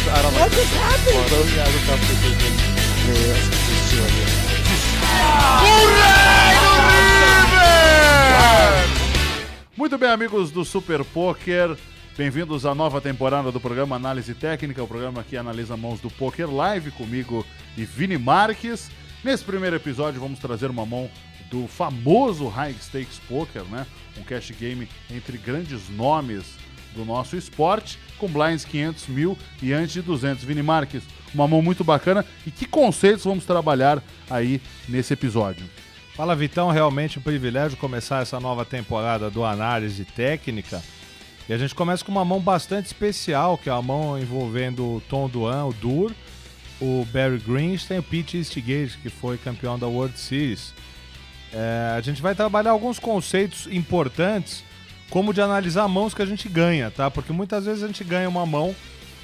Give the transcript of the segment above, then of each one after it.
I don't What like just happened? Well, those guys are tough Muito bem, amigos do Super Poker, bem-vindos à nova temporada do programa Análise Técnica, o programa que analisa mãos do Poker Live, comigo e Vini Marques. Nesse primeiro episódio vamos trazer uma mão do famoso High Stakes Poker, né? Um cash game entre grandes nomes do nosso esporte, com blinds 500 mil e antes de 200. Vini Marques, uma mão muito bacana. E que conceitos vamos trabalhar aí nesse episódio? Fala, Vitão, realmente um privilégio começar essa nova temporada do Análise Técnica. E a gente começa com uma mão bastante especial, que é a mão envolvendo o Tom Dwan, o Dur, o Barry Greenstein e o Pete Eastgate, que foi campeão da World Series. A gente vai trabalhar alguns conceitos importantes, como de analisar mãos que a gente ganha, tá? Porque muitas vezes a gente ganha uma mão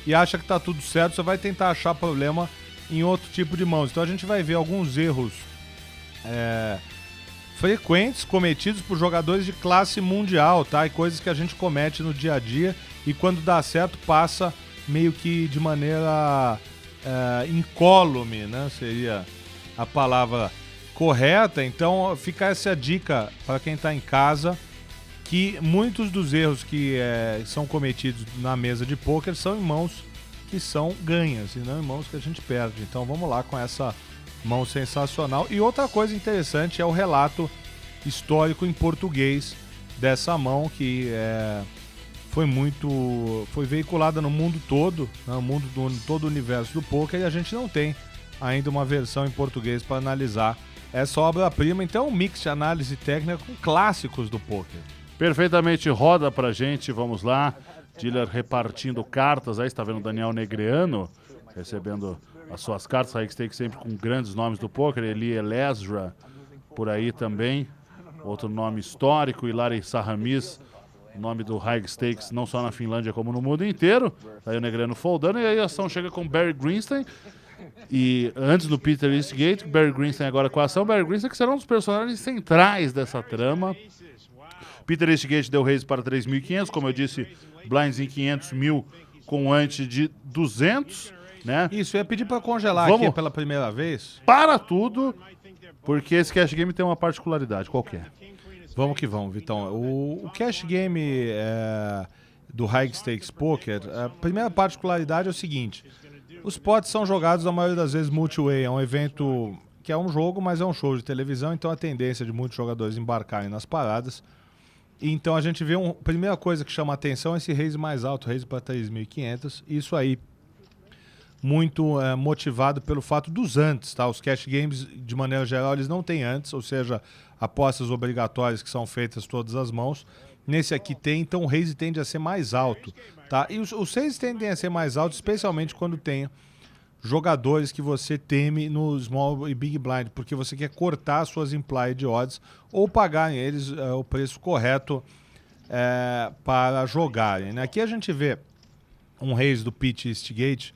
e acha que tá tudo certo, você vai tentar achar problema em outro tipo de mãos. Então a gente vai ver alguns erros frequentes cometidos por jogadores de classe mundial, tá? E coisas que a gente comete no dia a dia e quando dá certo passa meio que de maneira incólume, né? Seria a palavra correta. Então fica essa dica para quem está em casa, que muitos dos erros que são cometidos na mesa de pôquer são em mãos que são ganhas e não em mãos que a gente perde. Então vamos lá com essa mão sensacional. E outra coisa interessante é o relato histórico em português dessa mão, que foi veiculada no mundo todo, no todo o universo do pôquer, e a gente não tem ainda uma versão em português para analisar essa obra-prima. Então é um mix de análise técnica com clássicos do pôquer. Perfeitamente, roda pra gente, vamos lá. Dealer repartindo cartas, aí está vendo o Daniel Negreano recebendo as suas cartas. High Stakes sempre com grandes nomes do poker. Eli Elezra por aí também, outro nome histórico. Hilary Sahamis, nome do High Stakes não só na Finlândia como no mundo inteiro. Aí o Negreano foldando, e aí a ação chega com Barry Greenstein. E antes do Peter Eastgate, Barry Greenstein agora com a ação. Barry Greenstein que será um dos personagens centrais dessa trama. Peter Eastgate deu raise para 3.500, como eu disse, blinds em 500 mil com ante de 200, né? Isso, eu ia pedir para congelar aqui pela primeira vez. Para tudo, porque esse cash game tem uma particularidade qualquer. Vamos que vamos, Vitão. O cash game do High Stakes Poker, a primeira particularidade é o seguinte: os pots são jogados a maioria das vezes multi-way, é um evento que é um jogo, mas é um show de televisão, então a tendência de muitos jogadores embarcarem nas paradas. Então a gente vê primeira coisa que chama a atenção é esse raise mais alto, raise para 3.500. Isso aí muito motivado pelo fato dos antes, tá? Os cash games, de maneira geral, eles não têm antes, ou seja, apostas obrigatórias que são feitas todas as mãos. Nesse aqui tem, então o raise tende a ser mais alto, tá? E os raises tendem a ser mais altos, especialmente quando tem jogadores que você teme no small e big blind, porque você quer cortar suas implied odds ou pagar eles o preço correto para jogarem, né? Aqui a gente vê um raise do Pete Eastgate,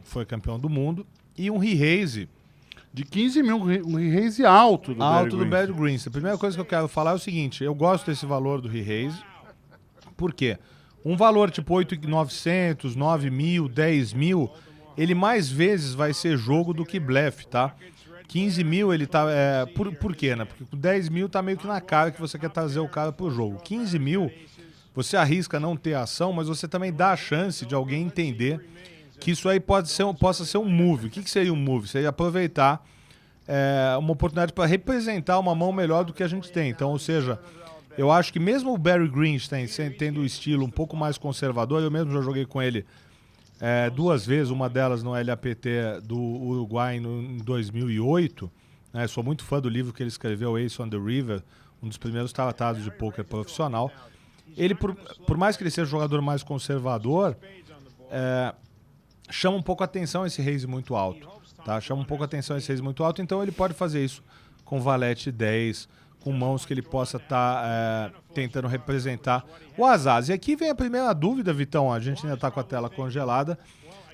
foi campeão do mundo, e um re-raise de 15 mil, um re-raise alto do Barry Greenstein. A primeira coisa que eu quero falar é o seguinte: eu gosto desse valor do re-raise. Por quê? Um valor tipo 8.900, 9.000, 10.000, ele mais vezes vai ser jogo do que blefe, tá? 15 mil ele tá... por quê, né? Porque com 10 mil tá meio que na cara que você quer trazer o cara pro jogo. 15 mil, você arrisca não ter ação, mas você também dá a chance de alguém entender que isso aí possa ser um move. O que seria um move? Seria aproveitar uma oportunidade para representar uma mão melhor do que a gente tem. Então, ou seja, eu acho que mesmo o Barry Greenstein tendo o estilo um pouco mais conservador, eu mesmo já joguei com ele duas vezes, uma delas no LAPT do Uruguai em 2008. Né? Sou muito fã do livro que ele escreveu, Ace on the River, um dos primeiros tratados de poker profissional. Ele, por mais que ele seja um jogador mais conservador, chama um pouco a atenção esse raise muito alto. Tá? Chama um pouco a atenção esse raise muito alto, então ele pode fazer isso com valete 10, com mãos que ele possa estar tentando representar o as. E aqui vem a primeira dúvida, Vitão, a gente ainda está com a tela congelada,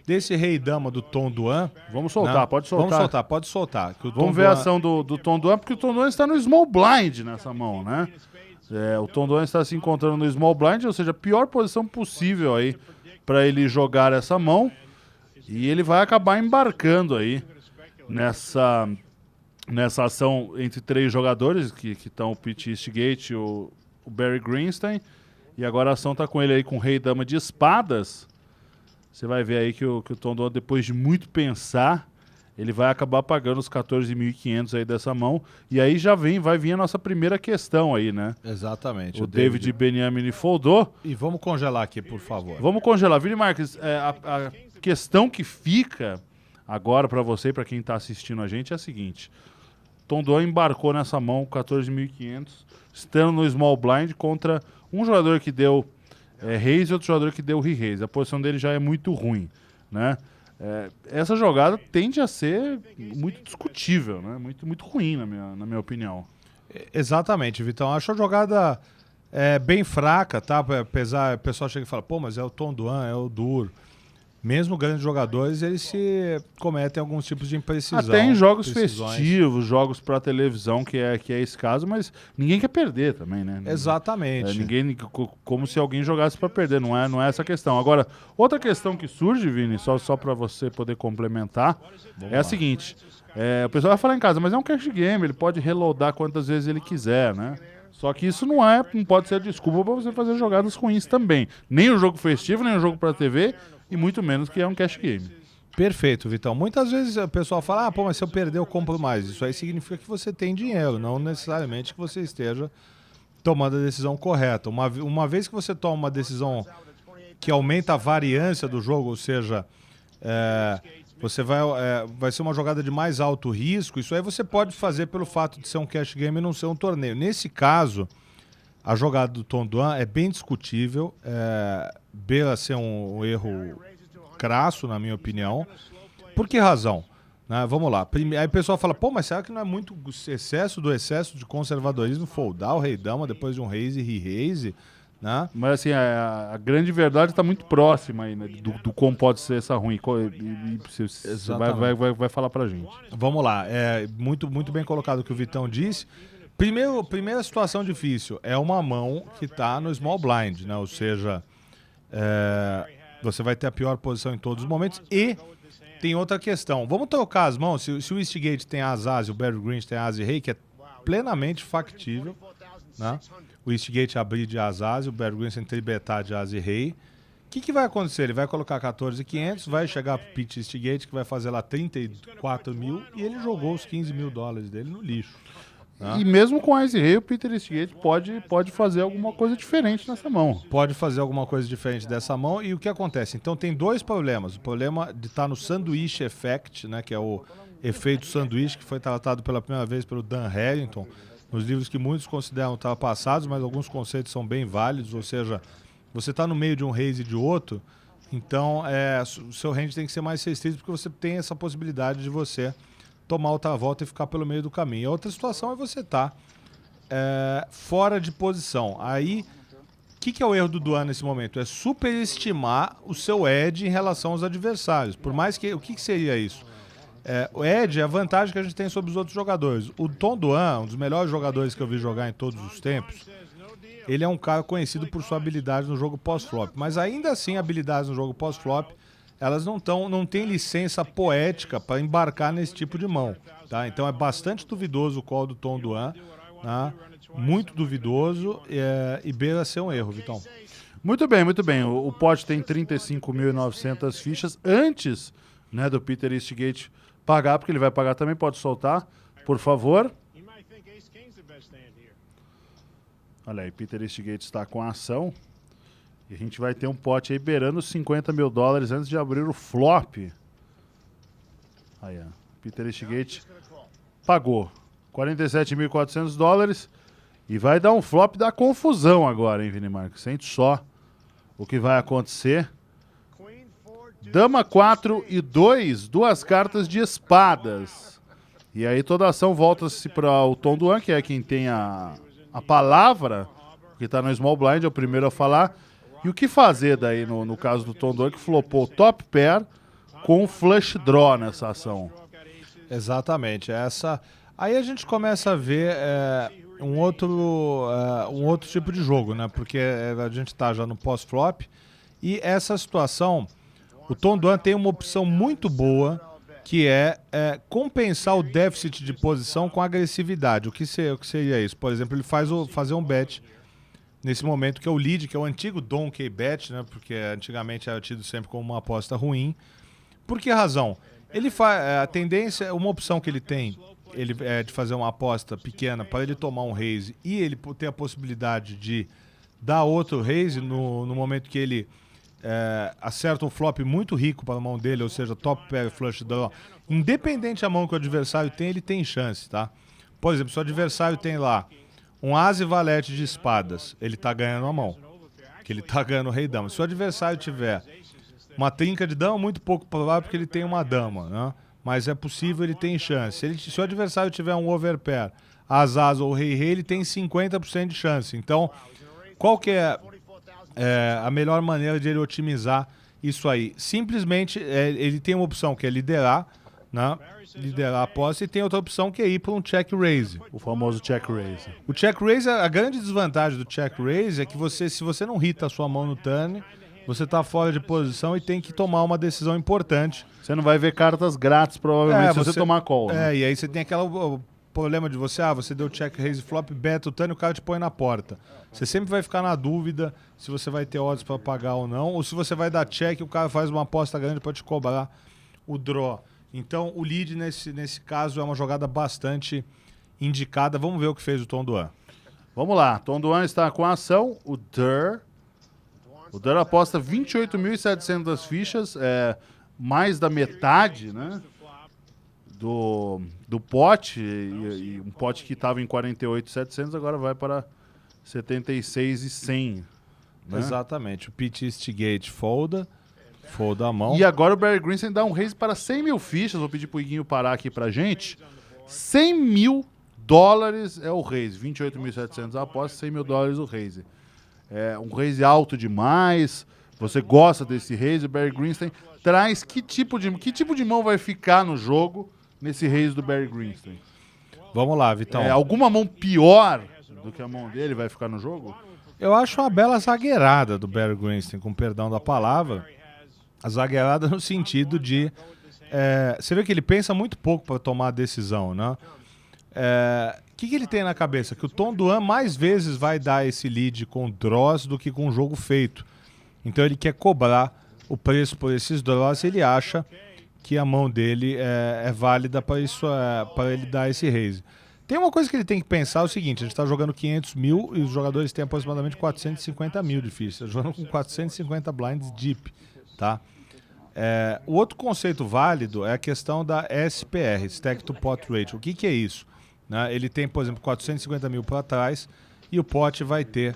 desse rei-dama do Tom Dwan. Vamos soltar, né? Pode soltar. Vamos soltar, pode soltar. Que Vamos ver a ação do Tom Dwan, porque o Tom Dwan está no small blind nessa mão, né? O Tom Dwan está se encontrando no small blind, ou seja, a pior posição possível aí para ele jogar essa mão. E ele vai acabar embarcando aí nessa ação entre 3 jogadores, que estão o Pete Eastgate e o Barry Greenstein. E agora a ação tá com ele aí com Rei e Dama de espadas. Você vai ver aí que o Tom Dwan, depois de muito pensar, ele vai acabar pagando os 14.500 aí dessa mão. E aí vai vir a nossa primeira questão aí, né? Exatamente. O David Beniamini foldou. E vamos congelar aqui, por favor. Vamos congelar. Vini Marques, a questão que fica agora para você e para quem está assistindo a gente é a seguinte. Tom Dwan embarcou nessa mão 14.500, estando no small blind contra um jogador que deu raise e outro jogador que deu re-raise. A posição dele já é muito ruim, né? Essa jogada tende a ser muito discutível, né? Muito ruim, na minha opinião. Exatamente, Vitão. Acho a jogada bem fraca, tá? Apesar, o pessoal chega e fala, pô, mas é o Tom Dwan, é o Dur. Mesmo grandes jogadores, eles se cometem alguns tipos de imprecisão. Até em jogos festivos, jogos para televisão, que é esse caso, mas ninguém quer perder também, né? Exatamente. Como se alguém jogasse para perder, não é essa a questão. Agora, outra questão que surge, Vini, só para você poder complementar, a seguinte, o pessoal vai falar em casa, mas é um cash game, ele pode reloadar quantas vezes ele quiser, né? Só que isso não pode ser desculpa para você fazer jogadas ruins também. Nem o jogo festivo, nem o jogo para TV, e muito menos que é um cash game. Perfeito, Vitão. Muitas vezes o pessoal fala, pô, mas se eu perder eu compro mais. Isso aí significa que você tem dinheiro, não necessariamente que você esteja tomando a decisão correta. Uma vez que você toma uma decisão que aumenta a variância do jogo, ou seja, você vai ser uma jogada de mais alto risco, isso aí você pode fazer pelo fato de ser um cash game e não ser um torneio. Nesse caso, a jogada do Tom Dwan é bem discutível, beira ser um erro crasso, na minha opinião. Por que razão? Vamos lá. Aí o pessoal fala, pô, mas será que não é muito excesso de conservadorismo foldar o Rei-Dama depois de um raise e re-raise? Né? Mas assim, a grande verdade está muito próxima aí, né, do como pode ser essa ruim. Você vai falar pra gente. Vamos lá. Muito bem colocado o que o Vitão disse. Primeira situação difícil é uma mão que está no small blind, né? Ou seja, você vai ter a pior posição em todos os momentos. E tem outra questão. Vamos trocar as mãos. Se o Eastgate tem as e o Barry Green tem as e rei, que é plenamente factível, né? O Eastgate abrir de as e o Barry Green tem tribetar de as e rei. O que vai acontecer? Ele vai colocar 14.500, vai chegar pro Pete Eastgate, que vai fazer lá 34 mil, e ele jogou os 15 mil dólares dele no lixo. E mesmo com a Ice Rei, o Peter Eastgate pode fazer alguma coisa diferente nessa mão. Pode fazer alguma coisa diferente dessa mão. E o que acontece? Então tem 2 problemas. O problema de estar no Sandwich Effect, né, que é o efeito sanduíche, que foi tratado pela primeira vez pelo Dan Harrington, nos livros que muitos consideram ultrapassados, mas alguns conceitos são bem válidos. Ou seja, você está no meio de um raise e de outro, então o seu range tem que ser mais restrito, porque você tem essa possibilidade de você tomar outra volta e ficar pelo meio do caminho. A outra situação é você estar fora de posição. Aí, o que é o erro do Dwan nesse momento? É superestimar o seu edge em relação aos adversários. Por mais que... O que seria isso? O edge é a vantagem que a gente tem sobre os outros jogadores. O Tom Dwan, um dos melhores jogadores que eu vi jogar em todos os tempos, ele é um cara conhecido por sua habilidade no jogo pós-flop. Mas ainda assim, habilidades no jogo pós-flop, elas não têm licença poética para embarcar nesse tipo de mão. Tá? Então é bastante duvidoso o call do Tom Dwan, tá? Muito duvidoso, e beira ser um erro, Vitão. Muito bem, muito bem. O pot tem 35.900 fichas antes, né, do Peter Eastgate pagar, porque ele vai pagar também. Pode soltar, por favor. Olha aí, Peter Eastgate está com a ação. E a gente vai ter um pote aí beirando os 50 mil dólares antes de abrir o flop. Aí, ó. Peter Eastgate pagou 47.400 dólares. E vai dar um flop da confusão agora, hein, Vini Marques? Sente só o que vai acontecer. Dama 4 e 2, 2 cartas de espadas. E aí toda a ação volta-se para o Tom Dwan, que é quem tem a palavra, que está no small blind, é o primeiro a falar. E o que fazer daí no caso do Tom Dwan, que flopou top pair com flush draw nessa ação? Exatamente. Aí a gente começa a ver um outro tipo de jogo, né? Porque a gente está já no pós-flop E essa situação, o Tom Dwan tem uma opção muito boa, que é compensar o déficit de posição com agressividade. O que seria isso? Por exemplo, ele fazer um bet nesse momento, que é o lead, que é o antigo donkey bet, né? Porque antigamente era tido sempre como uma aposta ruim. Por que razão? Ele a tendência, uma opção que ele tem, de fazer uma aposta pequena para ele tomar um raise e ele ter a possibilidade de dar outro raise no momento que ele acerta um flop muito rico para a mão dele, ou seja, top pair flush draw. Independente da mão que o adversário tem, ele tem chance, tá? Por exemplo, se o adversário tem lá um as e valete de espadas, ele tá ganhando a mão, que ele tá ganhando o rei dama. Se o adversário tiver uma trinca de dama, muito pouco provável porque ele tem uma dama, né? Mas é possível, ele tem chance. Se o adversário tiver um overpair, as ou rei, ele tem 50% de chance. Então, qual que é a melhor maneira de ele otimizar isso aí? Simplesmente, ele tem uma opção que é liderar, né? Liderar a aposta, e tem outra opção que é ir para um check raise. O famoso check raise. O check raise, a grande desvantagem do check raise é que se você não hita a sua mão no turn, você está fora de posição e tem que tomar uma decisão importante. Você não vai ver cartas grátis, provavelmente, se você tomar call. Né? E aí você tem aquele problema de você deu check raise flop, beta o turn e o cara te põe na porta. Você sempre vai ficar na dúvida se você vai ter odds para pagar ou não, ou se você vai dar check e o cara faz uma aposta grande para te cobrar o draw. Então, o lead, nesse caso, é uma jogada bastante indicada. Vamos ver o que fez o Tom Dwan. Vamos lá. Tom Dwan está com a ação. O Dur aposta 28.700 fichas, mais da metade, né, do pote. E um pote que estava em 48.700, agora vai para 76.100. Né? Exatamente. O Pete Instigate folda a mão. E agora o Barry Greenstein dá um raise para 100 mil fichas. Vou pedir pro Iguinho parar aqui pra gente. 100 mil dólares é o raise. 28.700 a aposta, 100 mil dólares o raise. É um raise alto demais. Você gosta desse raise? O Barry Greenstein traz que tipo de mão vai ficar no jogo nesse raise do Barry Greenstein? Vamos lá, Vitão. Alguma mão pior do que a mão dele vai ficar no jogo? Eu acho uma bela zagueirada do Barry Greenstein, com perdão da palavra. A zagueirada no sentido de... você vê que ele pensa muito pouco para tomar a decisão, né? O que ele tem na cabeça? Que o Tom Dwan mais vezes vai dar esse lead com draws do que com jogo feito. Então ele quer cobrar o preço por esses draws e ele acha que a mão dele é válida para ele dar esse raise. Tem uma coisa que ele tem que pensar, é o seguinte: a gente está jogando 500 mil e os jogadores têm aproximadamente 450 mil de fichas. Jogando com 450 blinds deep, tá? O outro conceito válido é a questão da SPR, Stack to Pot Ratio. O que é isso? Né? Ele tem, por exemplo, 450 mil para trás e o pot vai ter,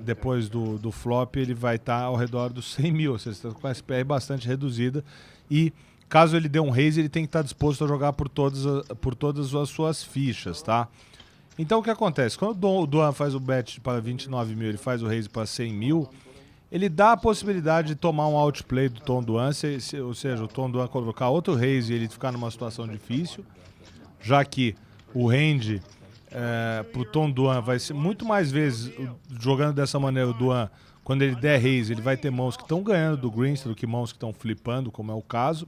depois do flop, ele vai estar ao redor dos 100 mil, ou seja, está com a SPR bastante reduzida e caso ele dê um raise, ele tem que estar disposto a jogar por todas as suas fichas, tá? Então o que acontece? Quando o Dwan faz o bet para 29 mil, ele faz o raise para 100 mil, ele dá a possibilidade de tomar um outplay do Tom Dwan, ou seja, o Tom Dwan colocar outro raise e ele ficar numa situação difícil, já que o range para o Tom Dwan vai ser muito mais vezes, jogando dessa maneira, o Dwan, quando ele der raise, ele vai ter mãos que estão ganhando do Greenstein do que mãos que estão flipando, como é o caso.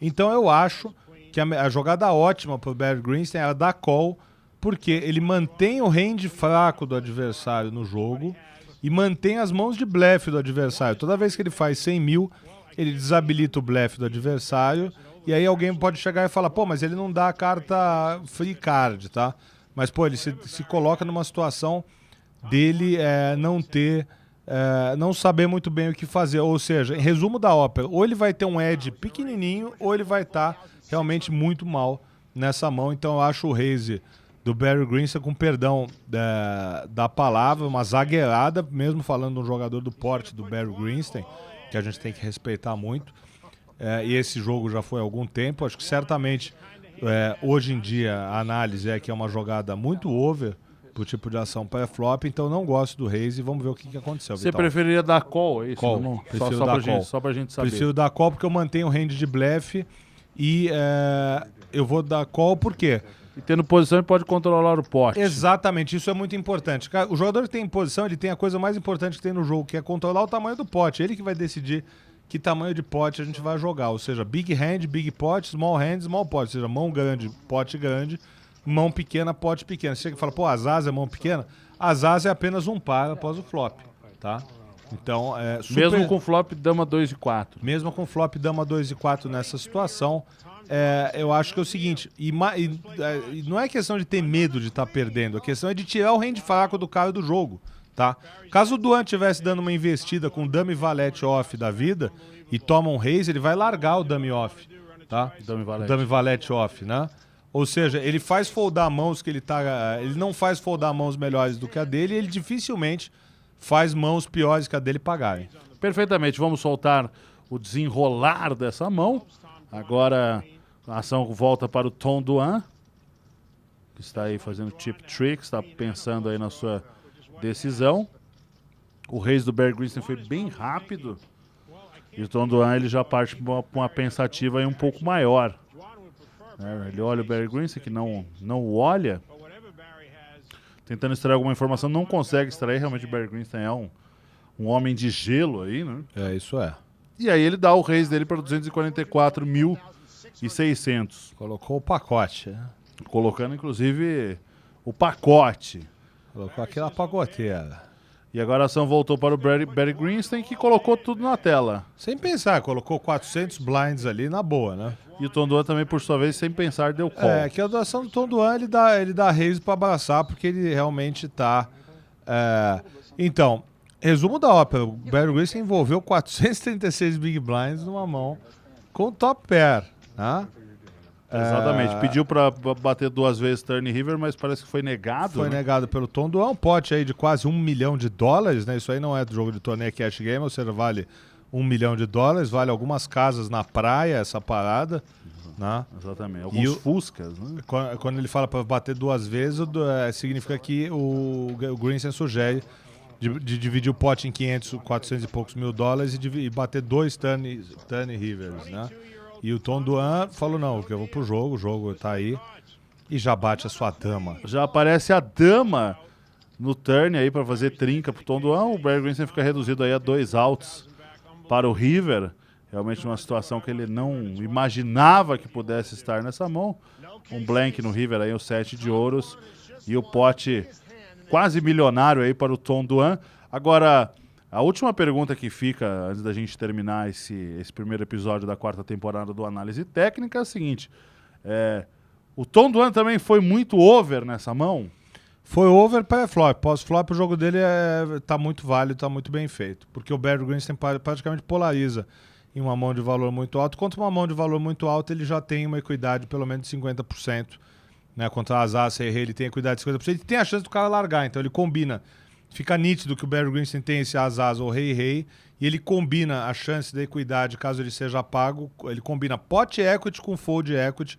Então eu acho que a jogada ótima para o Barry Greenstein é dar call, porque ele mantém o range fraco do adversário no jogo e mantém as mãos de blefe do adversário. Toda vez que ele faz 100 mil, ele desabilita o blefe do adversário, e aí alguém pode chegar e falar, pô, mas ele não dá a carta free card, tá? Mas, pô, ele se coloca numa situação dele não saber muito bem o que fazer. Ou seja, em resumo da ópera, ou ele vai ter um edge pequenininho, ou ele vai estar realmente muito mal nessa mão. Então eu acho o raise do Barry Greenstein, com perdão da palavra, uma zagueirada, mesmo falando de um jogador do porte do Barry Greenstein, que a gente tem que respeitar muito. E esse jogo já foi há algum tempo. Acho que certamente hoje em dia a análise é que é uma jogada muito over pro tipo de ação pré-flop, então não gosto do raise e vamos ver o que aconteceu. Você preferiria dar call, é isso? Call. Não? Prefiro dar call. Só pra gente saber. Prefiro dar call porque eu mantenho o range de blefe e eu vou dar call porque E tendo posição, ele pode controlar o pote. Exatamente, isso é muito importante. O jogador que tem posição, ele tem a coisa mais importante que tem no jogo, que é controlar o tamanho do pote. Ele que vai decidir que tamanho de pote a gente vai jogar. Ou seja, big hand, big pot, small hand, small pot. Ou seja, mão grande, pote grande, mão pequena, pote pequeno. Você chega e fala, pô, as asas é mão pequena? As asas é apenas um par após o flop, tá? Então, Mesmo com flop, dama 2 e 4. Mesmo com flop, dama 2 e 4 nessa situação, eu acho que é o seguinte, e não é questão de ter medo de estar perdendo, a questão é de tirar o hand fraco do cara do jogo, tá? Caso o Duan estivesse dando uma investida com dama e valete off da vida e toma um raise, ele vai largar o dummy off, tá? Dummy valete off, né? Ou seja, ele faz foldar mãos que ele não faz foldar mãos melhores do que a dele, e ele dificilmente faz mãos piores que a dele pagarem. Perfeitamente, vamos soltar o desenrolar dessa mão. Agora a ação volta para o Tom Duan, que está aí fazendo chip tricks, está pensando aí na sua decisão. O raise do Bear Grylls foi bem rápido, e o Tom Duan ele já parte para uma pensativa aí um pouco maior. Ele olha o Bear Grylls, que não o olha, tentando extrair alguma informação, não consegue extrair. Realmente o Bear Grylls é um homem de gelo aí, né? Isso é. E aí ele dá o raise dele para 244.600. Colocou o pacote, né? Colocando, inclusive, o pacote. Colocou aquela pacoteira. E agora a ação voltou para o Barry Greenstein, que colocou tudo na tela. Sem pensar, colocou 400 blinds ali na boa, né? E o Tom Duan também, por sua vez, sem pensar, deu call. Que a doação do Tom Duan, ele dá raise para abraçar, porque ele realmente tá... Então, resumo da ópera, o Barry Greenstein envolveu 436 big blinds numa mão com top pair, né? Exatamente, pediu para bater 2 vezes turn river, mas parece que foi negado. Foi negado pelo Tom Duan, um pote aí de quase $1 milhão, né? Isso aí não é do jogo de torneio, é cash game, ou seja, vale $1 milhão, vale algumas casas na praia, essa parada, né? Exatamente, alguns Fuscas, né? Quando ele fala para bater 2 vezes, significa que o Greenstein sugere de dividir o pote em 500, 400 e poucos mil dólares e bater 2 turn rivers, né? E o Tom Duan falou, não, eu vou pro jogo, o jogo tá aí, e já bate a sua dama. Já aparece a dama no turn aí para fazer trinca pro Tom Duan. O Barry Greenstein fica reduzido aí a 2 outs para o river. Realmente uma situação que ele não imaginava que pudesse estar nessa mão. Um blank no river aí, o 7 de ouros, e o pote quase milionário aí para o Tom Duan. Agora, a última pergunta que fica, antes da gente terminar esse primeiro episódio da 4ª temporada do Análise Técnica, é o seguinte. O Tom Duan também foi muito over nessa mão? Foi over pré-flop. Pós-flop o jogo dele tá muito válido, tá muito bem feito. Porque o Barry Greenstein praticamente polariza em uma mão de valor muito alto. Contra uma mão de valor muito alta, ele já tem uma equidade pelo menos de 50%. Né? Contra as asas, ele tem equidade de 50%. E tem a chance do cara largar, então ele combina. Fica nítido que o Barry Greenstein tem esse as ou rei, e ele combina a chance da equidade, caso ele seja pago, ele combina pot equity com fold equity.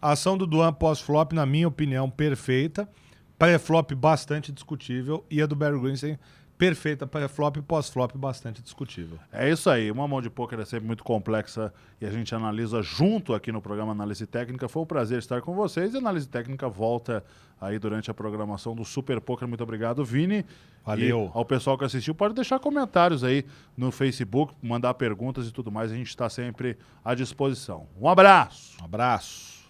A ação do Duan pós-flop, na minha opinião, perfeita. Pré-flop, bastante discutível. E a do Barry Greenstein, perfeita pré-flop e pós-flop, bastante discutível. É isso aí. Uma mão de pôquer é sempre muito complexa e a gente analisa junto aqui no programa Análise Técnica. Foi um prazer estar com vocês. E a Análise Técnica volta aí durante a programação do Super Poker. Muito obrigado, Vini. Valeu. E ao pessoal que assistiu, pode deixar comentários aí no Facebook, mandar perguntas e tudo mais. A gente está sempre à disposição. Um abraço. Um abraço.